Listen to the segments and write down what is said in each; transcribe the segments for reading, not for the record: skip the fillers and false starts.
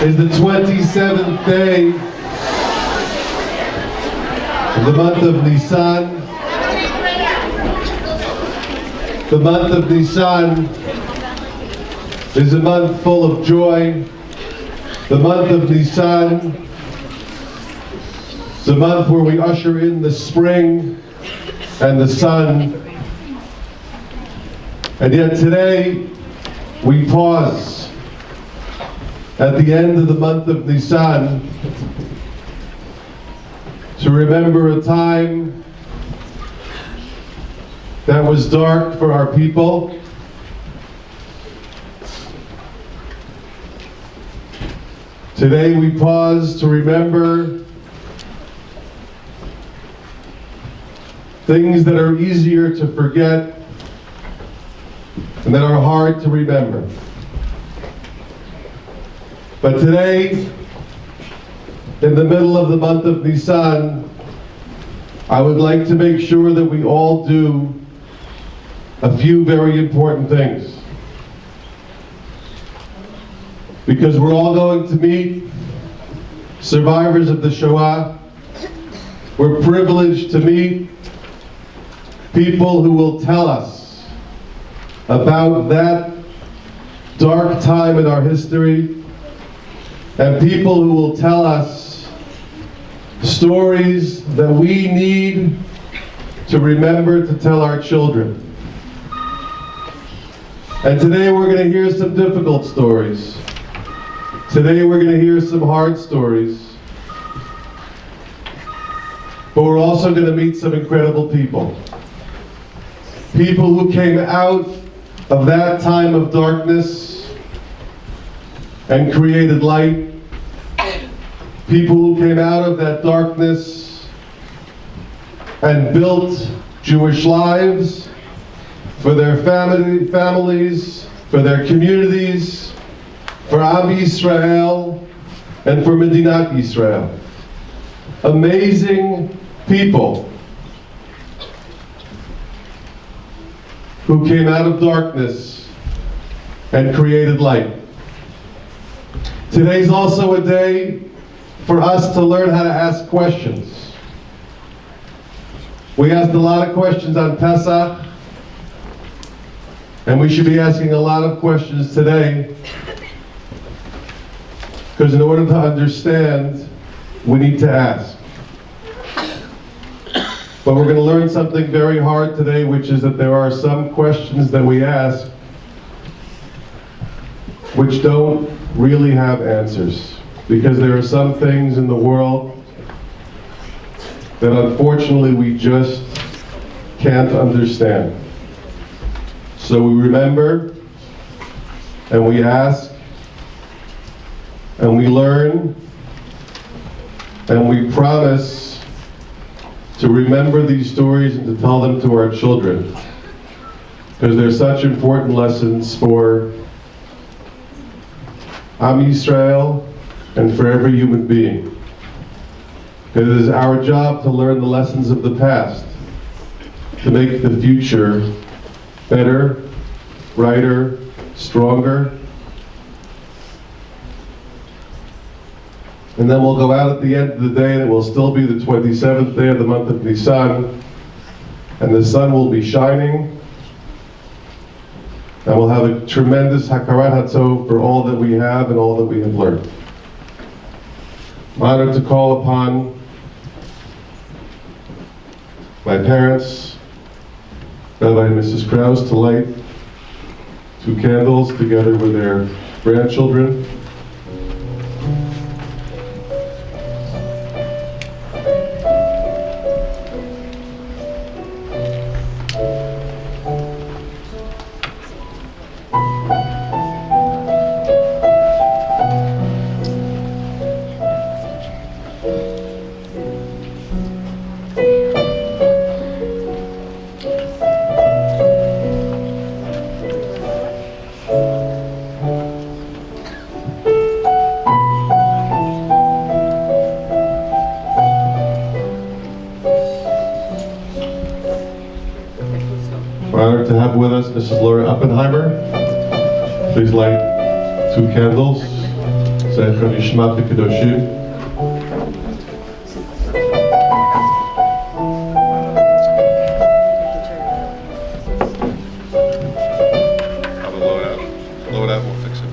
is the 27th day of the month of Nisan. The month of Nisan is a month full of joy. The month of Nisan is a month where we usher in the spring and the sun. And yet today, we pause at the end of the month of Nisan to remember a time that was dark for our people. Today we pause to remember things that are easier to forget and that are hard to remember. But today, in the middle of the month of Nisan, I would like to make sure that we all do a few very important things. Because we're all going to meet survivors of the Shoah. We're privileged to meet people who will tell us about that dark time in our history, and people who will tell us stories that we need to remember to tell our children. And today we're going to hear some difficult stories. Today we're going to hear some hard stories. But we're also going to meet some incredible people. People who came out of that time of darkness and created light. People who came out of that darkness and built Jewish lives for their families, for their communities, for Am Yisrael, and for Medinat Yisrael. Amazing people who came out of darkness and created light. Today's also a day for us to learn how to ask questions. We asked a lot of questions on Pesach, and we should be asking a lot of questions today, because in order to understand, we need to ask. But we're going to learn something very hard today, which is that there are some questions that we ask which don't really have answers, because there are some things in the world that unfortunately we just can't understand. So we remember, and we ask, and we learn, and we promise to remember these stories and to tell them to our children, because they're such important lessons for Am Yisrael and for every human being. It is our job to learn the lessons of the past, to make the future better, brighter, stronger. And then we'll go out at the end of the day, and it will still be the 27th day of the month of Nisan, and the sun will be shining, and we'll have a tremendous Hakarat Hatzov for all that we have and all that we have learned. I'm honored to call upon my parents, Rabbi and Mrs. Krause, to light 2 candles together with their grandchildren. We're honored to have with us Mrs. Laura Oppenheimer. Please light 2 candles Zecher Nishmat HaKadoshim. Load out, we'll fix it.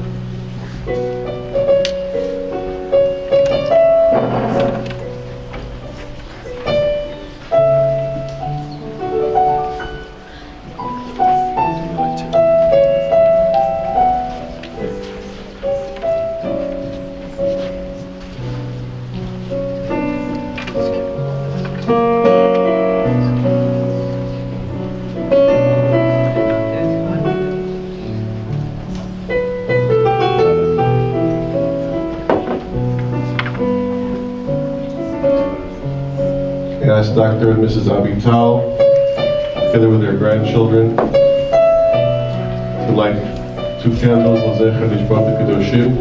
I asked Dr. and Mrs. Avital, together with their grandchildren, to light 2 candles, L'zecher Nishmat HaKadoshim.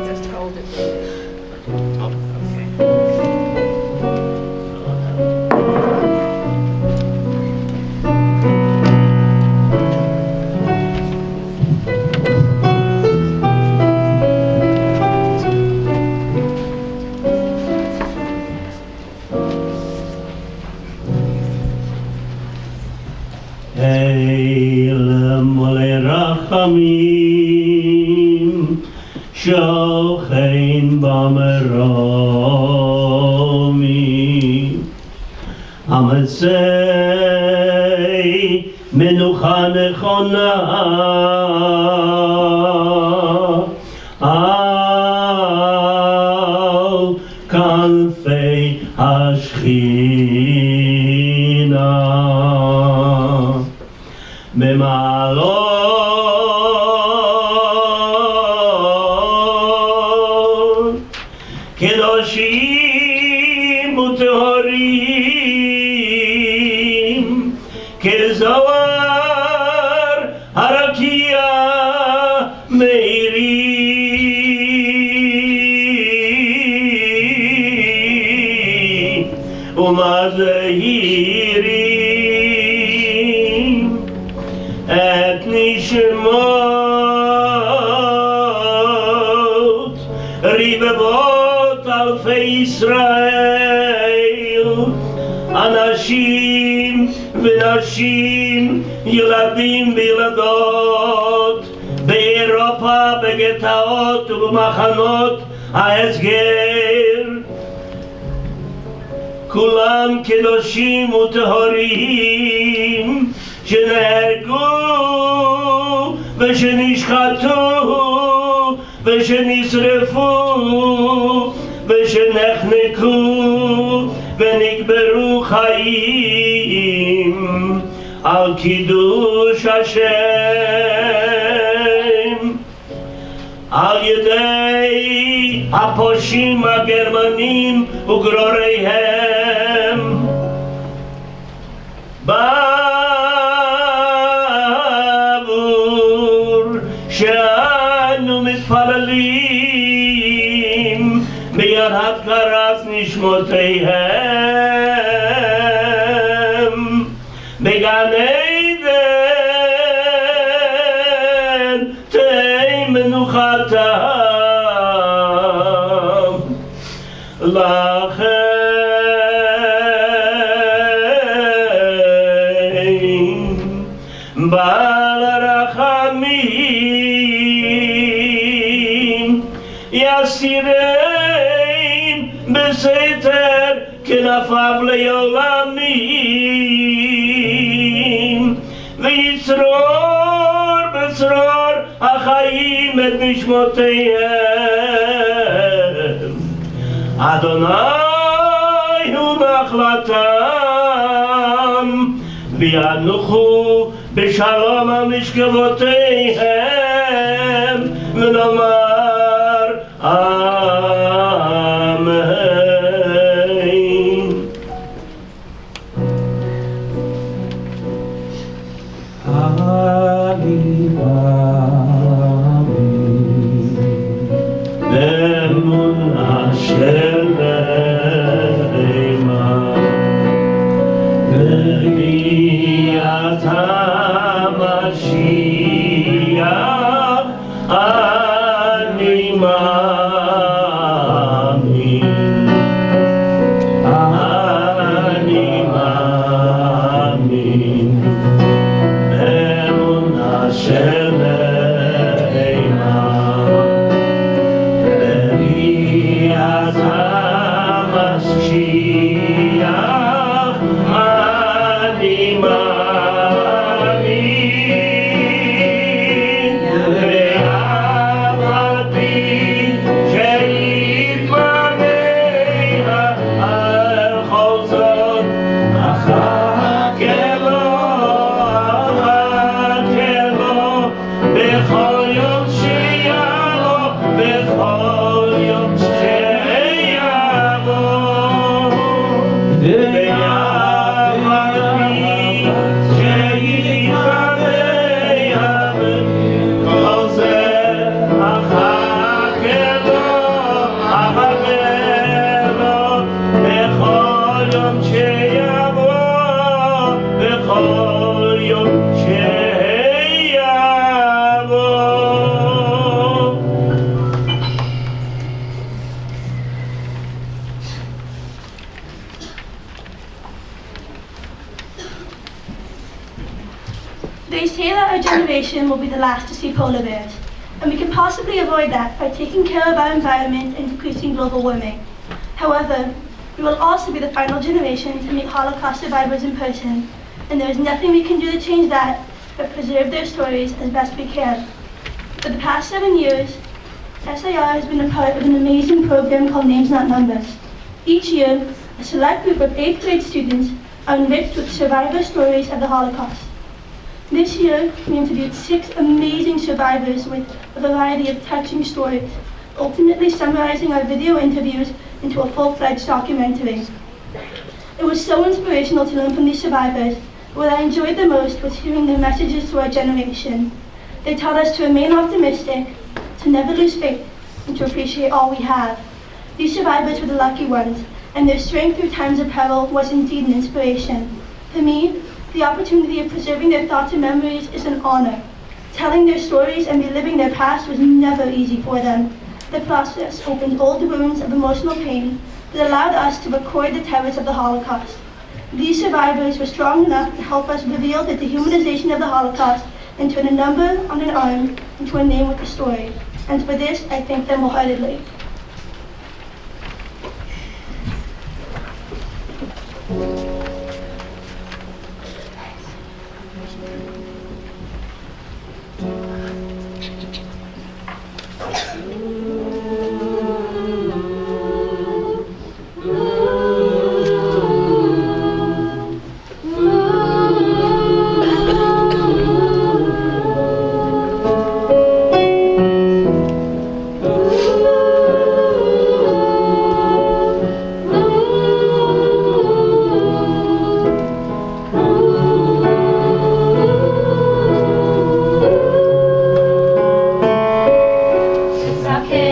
Just hold it. Eilem Rachamim Shochein Bameromi Amasei Menucha Nechona Al Kanfei Hashchina Memalot Kedoshim Utehorim Kezoar Harakia Meiri Umazahiri Et nishmot Ribevot Alfei Yisrael Anashim V'nashim Yeladim v'yeladot Be'Europa Begetaot U'Machanot HaEsger Kulam Kedoshim U'Tehorim שנהרגו ושנשחטו ושנשרפו ושנחנקו ונקברו חיים על קידוש השם על ידי הפושעים הגרמנים וגרוריהם שאנו מתפללים ביראת כרת נשמותיהם בגן עדן תהי מנוחתם לכם בעל הרחמים יסירם בסתר כנפיו לעולמים ויצרור בצרור החיים את נשמותיהם אדוני הוא נחלתם וינוחו בשלום על משכבותיהם ונאמר אמן מאמין, אני מאמין באמונה שלמה, בביאת המשיח אני מאמין, ואף על פי שיתממיה על כל זאת אחכה לו, בכל יום שיבוא, בכל יום שיבוא, ואף על פי שיתממיה כל זה אחכה לו, בכל יום שיבוא, בכל יום שיבוא. They say that our generation will be the last to see polar bears, and we can possibly avoid that by taking care of our environment and decreasing global warming. However, we will also be the final generation to meet Holocaust survivors in person, and there is nothing we can do to change that but preserve their stories as best we can. For the past 7 years, SIR has been a part of an amazing program called Names Not Numbers. Each year, a select group of 8th grade students are enriched with survivor stories of the Holocaust. This year, we interviewed 6 amazing survivors with a variety of touching stories, ultimately summarizing our video interviews into a full-fledged documentary. It was so inspirational to learn from these survivors, but what I enjoyed the most was hearing their messages to our generation. They taught us to remain optimistic, to never lose faith, and to appreciate all we have. These survivors were the lucky ones, and their strength through times of peril was indeed an inspiration. For me, the opportunity of preserving their thoughts and memories is an honor. Telling their stories and reliving their past was never easy for them. The process opened old wounds of emotional pain that allowed us to record the terrors of the Holocaust. These survivors were strong enough to help us reveal the dehumanization of the Holocaust and turn a number on an arm into a name with a story. And for this, I thank them wholeheartedly. Okay.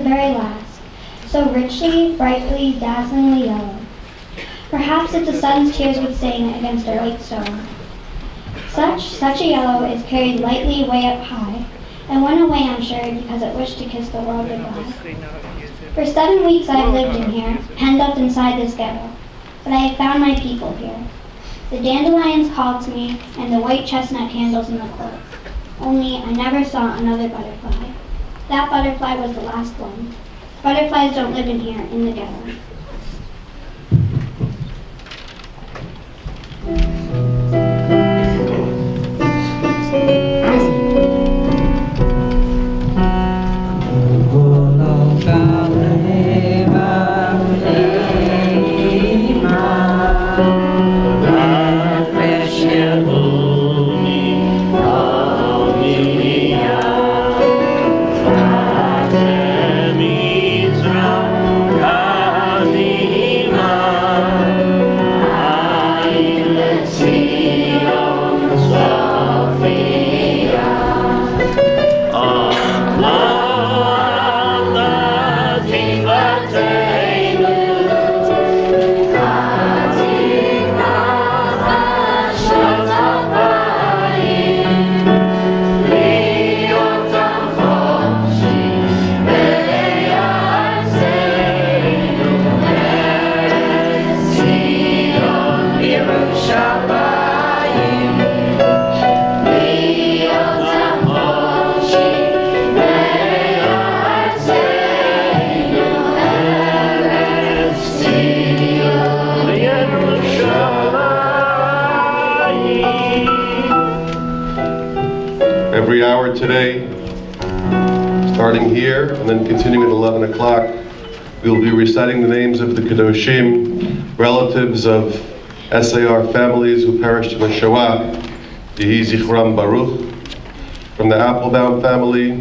very last, so richly, brightly, dazzlingly yellow. Perhaps if the sun's tears would sing against a white stone. Such a yellow is carried lightly way up high, and went away, I'm sure, because it wished to kiss the world goodbye. For 7 weeks I've lived in here, penned up inside this ghetto, but I have found my people here. The dandelions called to me, and the white chestnut candles in the court. Only I never saw another butterfly. That butterfly was the last one. Butterflies don't live in here, in the ghetto. Every hour today, starting here and then continuing at 11 o'clock, we will be reciting the names of the Kedoshim, relatives of SAR families who perished in the Shoah. Yehi Zichram Baruch. From the Applebaum family,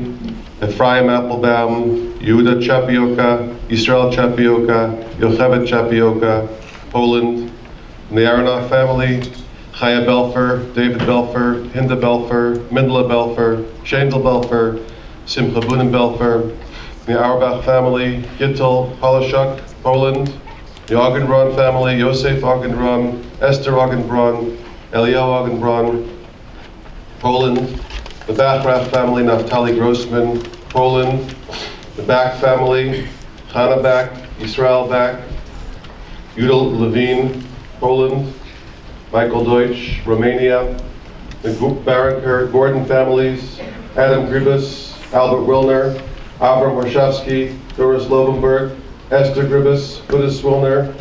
Ephraim Applebaum, Yehuda Chapioka, Yisrael Chapioka, Yocheved Chapioka, Poland. From the Aronoff family, Chaya Belfer, David Belfer, Hinda Belfer, Mindla Belfer, Shendel Belfer, Simcha Bunim Belfer. The Auerbach family, Gittel, Polishuk, Poland. The Augenbraun family, Yosef Augenbraun, Esther Augenbraun, Eliyahu Augenbraun, Poland. The Bachrach family, Naftali Grossman, Poland. The Bach family, Chana Bach, Yisrael Bach, Yudel Levine, Poland. Michael Deutsch, Romania. The Baranker, Gordon families, Adam Gribus, Albert Wilner, Avram Warshawski, Doris Lovenberg, Esther Gribus, Buddhist Wilner,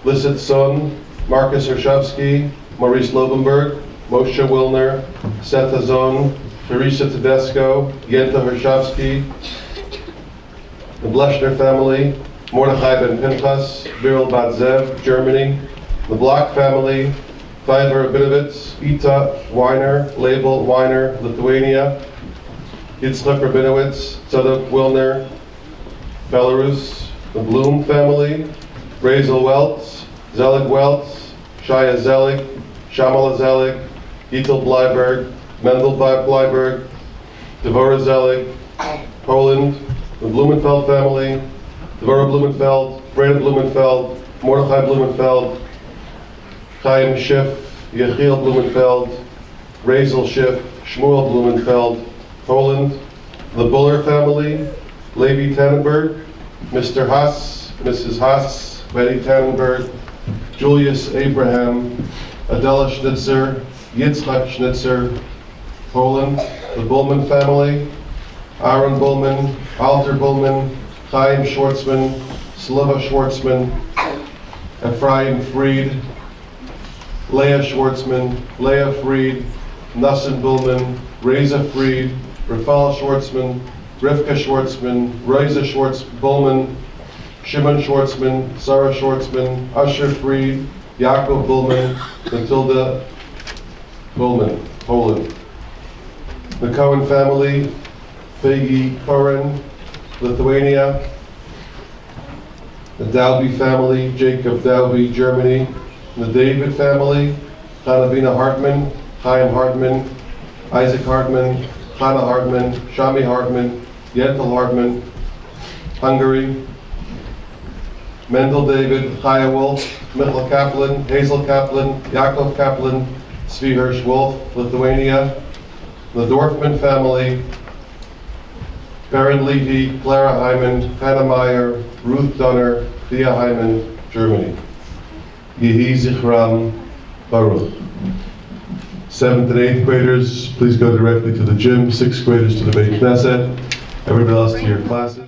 Lisset Son, Marcus Warshawski, Maurice Lovenberg, Moshe Wilner, Seth Azon, Teresa Tedesco, Yenta Warshawski, the Bleshner family, Mordechai Ben Pinchas, Viral Batzev, Germany, the Block family, Fiver Rabinovitz, Ita Weiner, Label Weiner, Lithuania, Yitzchak Rabinowitz, Tzadok Wilner, Belarus, the Bloom family, Razel Weltz, Zelig Weltz, Shaya Zelig, Shamala Zelig, Yitel Bleiberg, Mendel Bleiberg, Devora Zelig, Poland, the Blumenfeld family, Devora Blumenfeld, Breda Blumenfeld, Mordechai Blumenfeld, Chaim Schiff, Yechiel Blumenfeld, Razel Schiff, Shmuel Blumenfeld, Poland, the Buller family, Levi Tannenberg, Mr. Haas, Mrs. Haas, Betty Tannenberg, Julius Abraham, Adela Schnitzer, Yitzchak Schnitzer, Poland, the Bullman family, Aaron Bullman, Alter Bullman, Chaim Schwartzman, Slava Schwartzman, Ephraim Fried, Leah Schwartzman, Leah Fried, Nassim Bullman, Reza Fried, Rafal Schwartzman, Rivka Schwartzman, Reza Schwartz Bullman, Shimon Schwartzman, Sarah Schwartzman, Usher Fried, Yaakov Bullman, Matilda Bullman, Poland. The Cohen family, Fegi Koren, Lithuania. The Dalby family, Jacob Dalby, Germany. The David family, Hanavina Hartman, Chaim Hartman, Isaac Hartman, Hannah Hartman, Shami Hartman, Yentel Hartman, Hungary. Mendel David, Chaya Wolf, Michael Kaplan, Hazel Kaplan, Yaakov Kaplan, Zvi Hirsch Wolf, Lithuania. The Dorfman family, Baron Levy, Clara Hyman, Hannah Meyer, Ruth Dunner, Thea Hyman, Germany. Yehi Zichram Baruch. 7th and 8th graders, please go directly to the gym. 6th graders to the Beit Knesset. Everybody else to your classes.